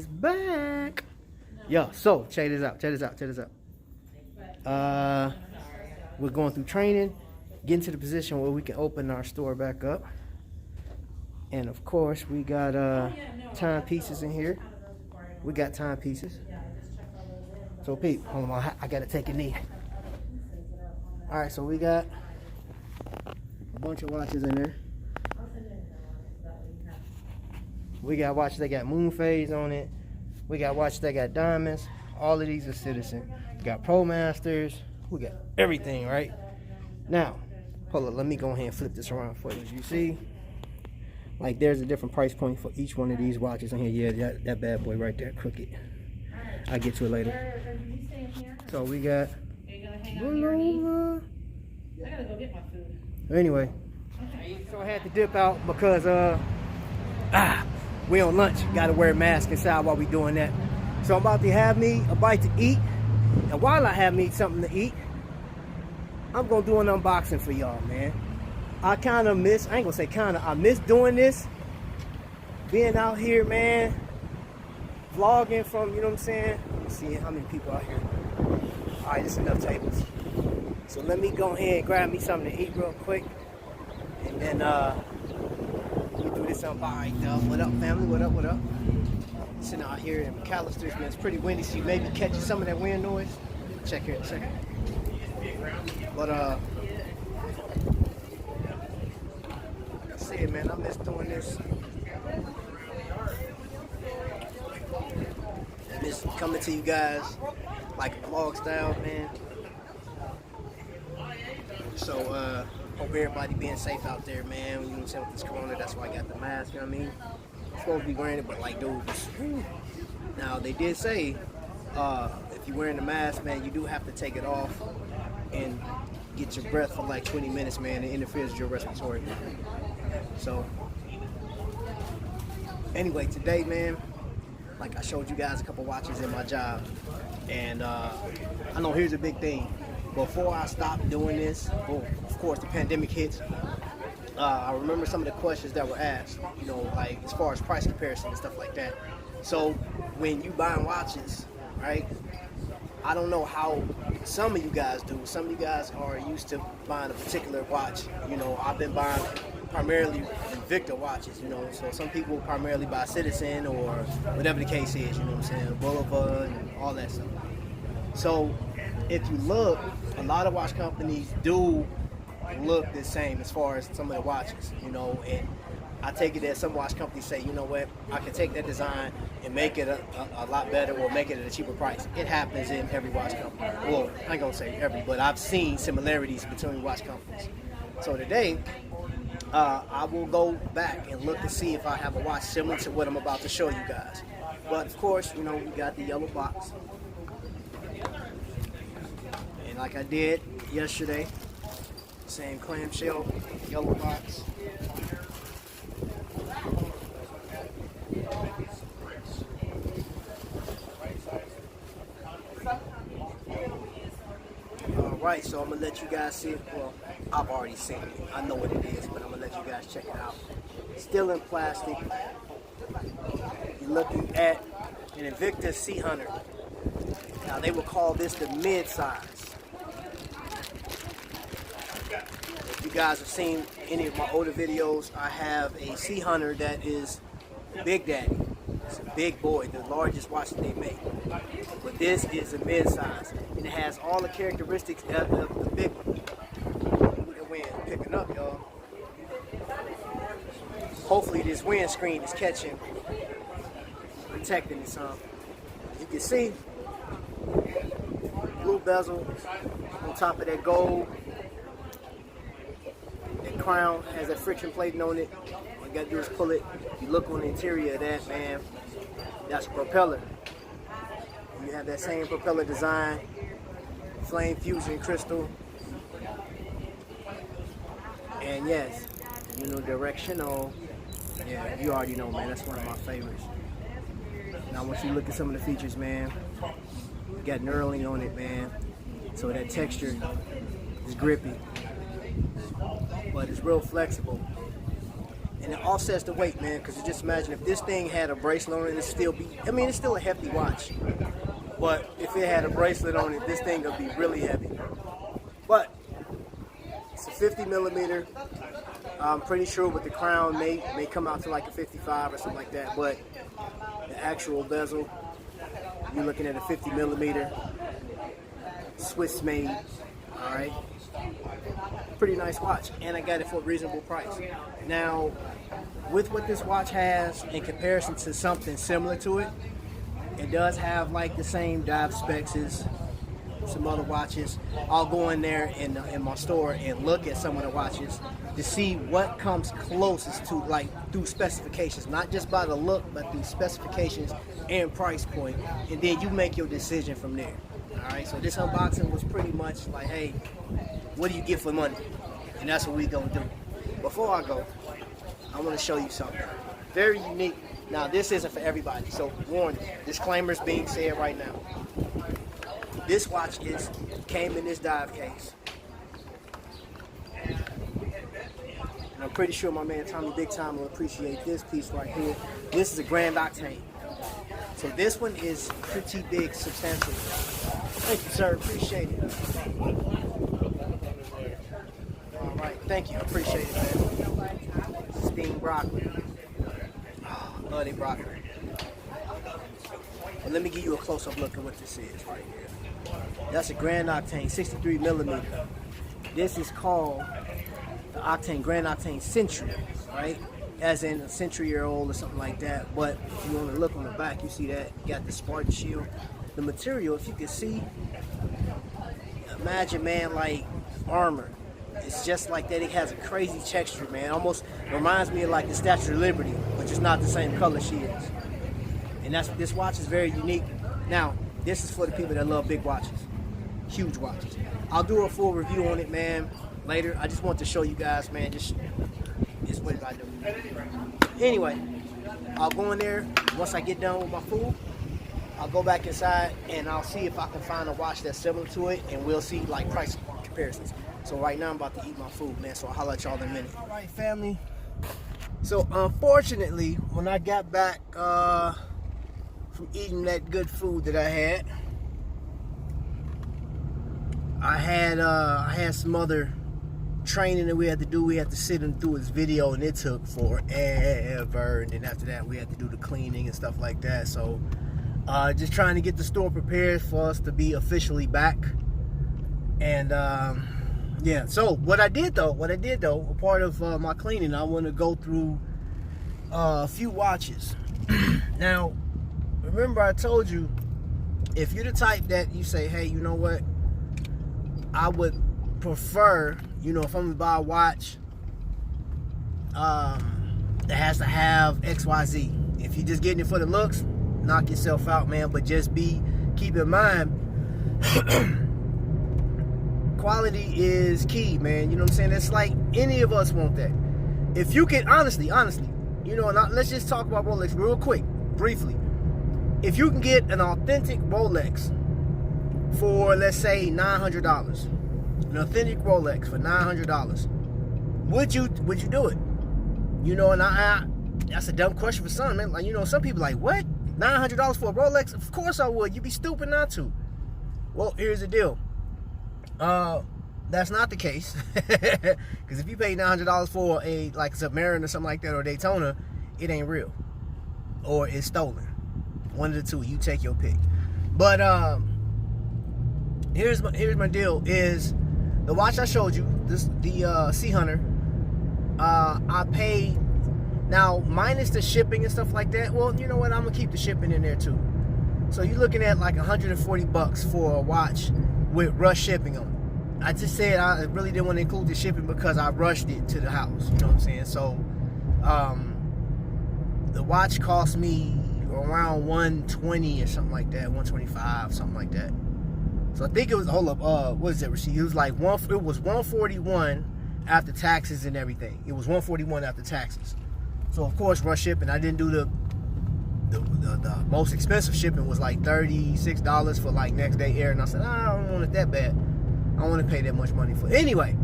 is back. Yo, so check this out. We're going through training, getting to the position where we can open our store back up. And of course, we got timepieces in here. We got timepieces. So Pete, hold on, I gotta take a knee. All right, so we got a bunch of watches in there. We got watches that got moon phase on it. We got watches that got diamonds. All of these are Citizen. We got Pro Masters. We got everything, right? Now, hold on, let me go ahead and flip this around for you. As you see, like there's a different price point for each one of these watches in here. Yeah, that bad boy right there, crooked. I'll get to it later. So we got. I gotta go get my food. Anyway, so I had to dip out because we on lunch. Got to wear a mask inside while we doing that. So I'm about to have me a bite to eat, and while I have me something to eat, I'm gonna do an unboxing for y'all, man. I kind of miss. I ain't gonna say kind of. I miss doing this, being out here, man. Vlogging from, you know what I'm saying? Let me see how many people out here. All right, there's enough tables. So let me go ahead and grab me something to eat real quick. And then we do this unboxing. What up, family? What up? Sitting out here in McAllister's, man. It's pretty windy, so you may be catching some of that wind noise. Check here in a second. But see it, man. I miss doing this. Miss coming to you guys like a vlog style, man. So hope everybody being safe out there, man. You know what I'm saying, with this corona, that's why I got the mask, you know what I mean? I'm supposed to be wearing it, but like, dude, now they did say if you're wearing the mask, man, you do have to take it off and get your breath for like 20 minutes, man. It interferes with your respiratory. So anyway, today, man, like I showed you guys a couple watches in my job, and I know here's a big thing. Before I stopped doing this, well, of course the pandemic hits, I remember some of the questions that were asked, you know, like as far as price comparison and stuff like that. So when you buying watches, right, I don't know how some of you guys do. Some of you guys are used to buying a particular watch. You know, I've been buying primarily Invicta watches, you know, so some people primarily buy Citizen or whatever the case is, you know what I'm saying, Boulevard and all that stuff. So if you look, a lot of watch companies do look the same as far as some of the watches, you know, and I take it that some watch companies say, you know what, I can take that design and make it a lot better or make it at a cheaper price. It happens in every watch company. Well, I ain't gonna say every, but I've seen similarities between watch companies. So today, I will go back and look to see if I have a watch similar to what I'm about to show you guys. But of course, you know, we got the yellow box. And like I did yesterday, same clamshell, yellow box. Alright, so I'm going to let you guys see it. Well, I've already seen it. I know what it is, but I'm going to let you guys check it out. Still in plastic. You're looking at an Invicta C100. Now, they will call this the mid-size. If you guys have seen any of my older videos, I have a C100 that is Big Daddy. It's a big boy, the largest watch that they make. But this is a mid-size, and it has all the characteristics of the big one. Look at wind picking up, y'all. Hopefully this windscreen is catching, protecting it some. You can see blue bezel on top of that gold. That crown has that friction plating on it. All you gotta do is pull it. You look on the interior of that, man, that's a propeller. You have that same propeller design, flame fusion crystal. And yes, Unidirectional. Yeah, you already know, man, that's one of my favorites. Now I want you to look at some of the features, man. You got knurling on it, man. So that texture is grippy, but it's real flexible. and it offsets the weight, man. Because just imagine if this thing had a bracelet on it, it'd still be. I mean, it's still a hefty watch, but if it had a bracelet on it, this thing would be really heavy. But it's a 50 millimeter. I'm pretty sure with the crown may come out to like a 55 or something like that. But the actual bezel, you're looking at a 50 millimeter, Swiss made. All right. Pretty nice watch, and I got it for a reasonable price. Now, with what this watch has in comparison to something similar to it, it does have like the same dive specs as some other watches. I'll go in there in my store and look at some of the watches to see what comes closest to, like, through specifications, not just by the look, but through specifications and price point, and then you make your decision from there. All right, so this unboxing was pretty much like, hey, what do you get for money? And that's what we gonna do. Before I go, I want to show you something very unique. Now, this isn't for everybody, so warning, disclaimers being said right now. This watch came in this dive case, and I'm pretty sure my man Tommy Big Time will appreciate this piece right here. This is a Grand Octane, so this one is pretty big, substantial. Thank you, sir. Appreciate it. All right, thank you. Appreciate it, man. Steamed broccoli. Oh, love the broccoli. And let me give you a close-up look at what this is right here. That's a Grand Octane, 63 millimeter. This is called the Octane, Grand Octane Century, right? As in a century-year-old or something like that. But if you want to look on the back, you see that you got the Spartan shield. The material, if you can see, imagine, man, like armor. It's just like that. It has a crazy texture, man. Almost reminds me of like the Statue of Liberty, but just not the same color she is. And this watch is very unique. Now, this is for the people that love big watches, huge watches. I'll do a full review on it, man, later. I just want to show you guys, man, just what did I do? Anyway, I'll go in there. Once I get done with my food, I'll go back inside and I'll see if I can find a watch that's similar to it, and we'll see like price comparisons. So right now I'm about to eat my food, man, so I'll holler at y'all in a minute. All right, family. So unfortunately, when I got back from eating that good food that I had some other training that we had to do. We had to sit and do his video, and it took forever. And then after that, we had to do the cleaning and stuff like that. So just trying to get the store prepared for us to be officially back. And yeah, so what I did though, a part of my cleaning, I want to go through a few watches. Now, remember I told you, if you're the type that you say, hey, you know what, I would prefer, you know, if I'm gonna buy a watch that has to have XYZ. If you're just getting it for the looks, knock yourself out, man. But just keep in mind, quality is key, man. You know what I'm saying? It's like any of us want that. If you can, honestly, you know, let's just talk about Rolex real quick, briefly. If you can get an authentic Rolex for, let's say, $900, an authentic Rolex for $900, would you do it? You know, and that's a dumb question for some, man. Like, you know, some people like, what? $900 for a Rolex? Of course I would. You'd be stupid not to. Well, here's the deal. That's not the case. Because if you pay $900 for a Submariner or something like that, or Daytona, it ain't real, or it's stolen. One of the two. You take your pick. But here's my deal. Is the watch I showed you, the Sea Hunter, I paid, now minus the shipping and stuff like that. Well, you know what? I'm gonna keep the shipping in there too. So you're looking at like $140 for a watch with rush shipping on it. I just said I really didn't want to include the shipping because I rushed it to the house. You know what I'm saying? So the watch cost me around $120 or something like that, $125, something like that. So I think it was, hold up, what is that receipt? It was like it was $141 after taxes and everything. It was $141 after taxes. So of course, rush shipping. I didn't do the most expensive shipping was like $36 for like next day air, and I said, I don't want it that bad. I don't want to pay that much money for it. Anyway,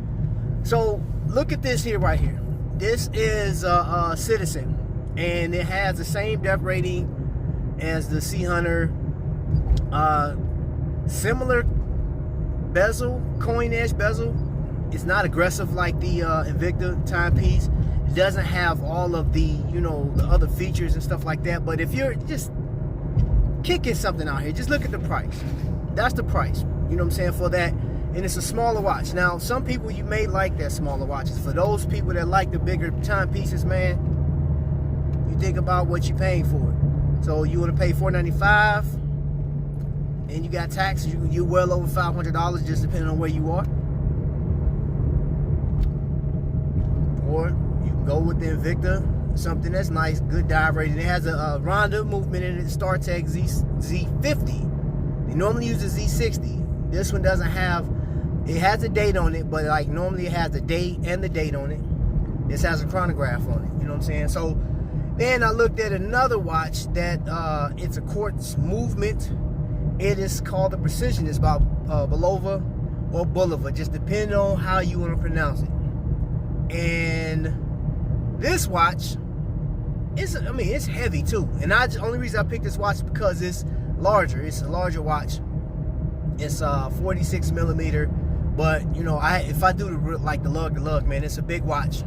so look at this here right here. This is a Citizen, and it has the same depth rating as the Sea Hunter. Similar bezel, coin edge bezel. It's not aggressive like the Invicta timepiece. It doesn't have all of the, you know, the other features and stuff like that. But if you're just kicking something out here, just look at the price. That's the price, you know what I'm saying, for that. And it's a smaller watch. Now, some people, you may like that smaller watches. For those people that like the bigger timepieces, man, you think about what you're paying for it. So you want to pay $495, and you got tax, you're well over $500, just depending on where you are. Or you can go with the Invicta, something that's nice, good dive rating. It has a Ronda movement in it, StarTech Z50. They normally use the Z60. This one doesn't have, it has a date on it, but like normally it has the date and the date on it. This has a chronograph on it, you know what I'm saying? So then I looked at another watch that it's a Quartz movement. It is called the Precision. It's about Belova or Bulova, just depending on how you want to pronounce it. And this watch is, I mean, it's heavy too. And only reason I picked this watch is because it's larger. It's a larger watch. It's 46 millimeter, but you know, if I do the lug, man, it's a big watch.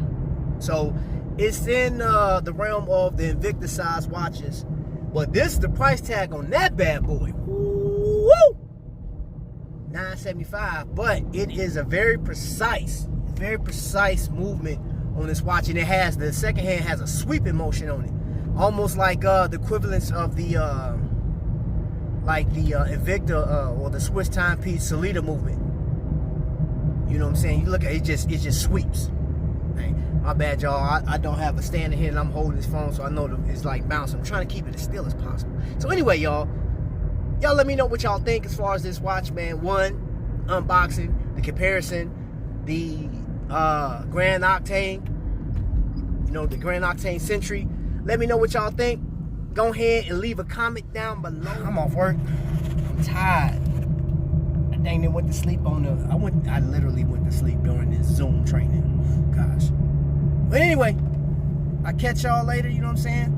So it's in the realm of the Invicta size watches. But this is the price tag on that bad boy. Woo! $975. But it is a very precise movement on this watch, and it has, the second hand has a sweeping motion on it, almost like the equivalence of the Invicta or the Swiss timepiece Solita movement. You know what I'm saying? You look at it, it just sweeps. Hey, my bad, y'all. I don't have a stand in here, and I'm holding this phone, so I know it's like bouncing. I'm trying to keep it as still as possible. So anyway, y'all let me know what y'all think as far as this watch, man. One, unboxing, the comparison, the Grand Octane, you know, the Grand Octane Century. Let me know what y'all think. Go ahead and leave a comment down below. I'm off work. I'm tired. I dang near went to sleep on I literally went to sleep during this Zoom training. Gosh. But anyway, I'll catch y'all later, you know what I'm saying?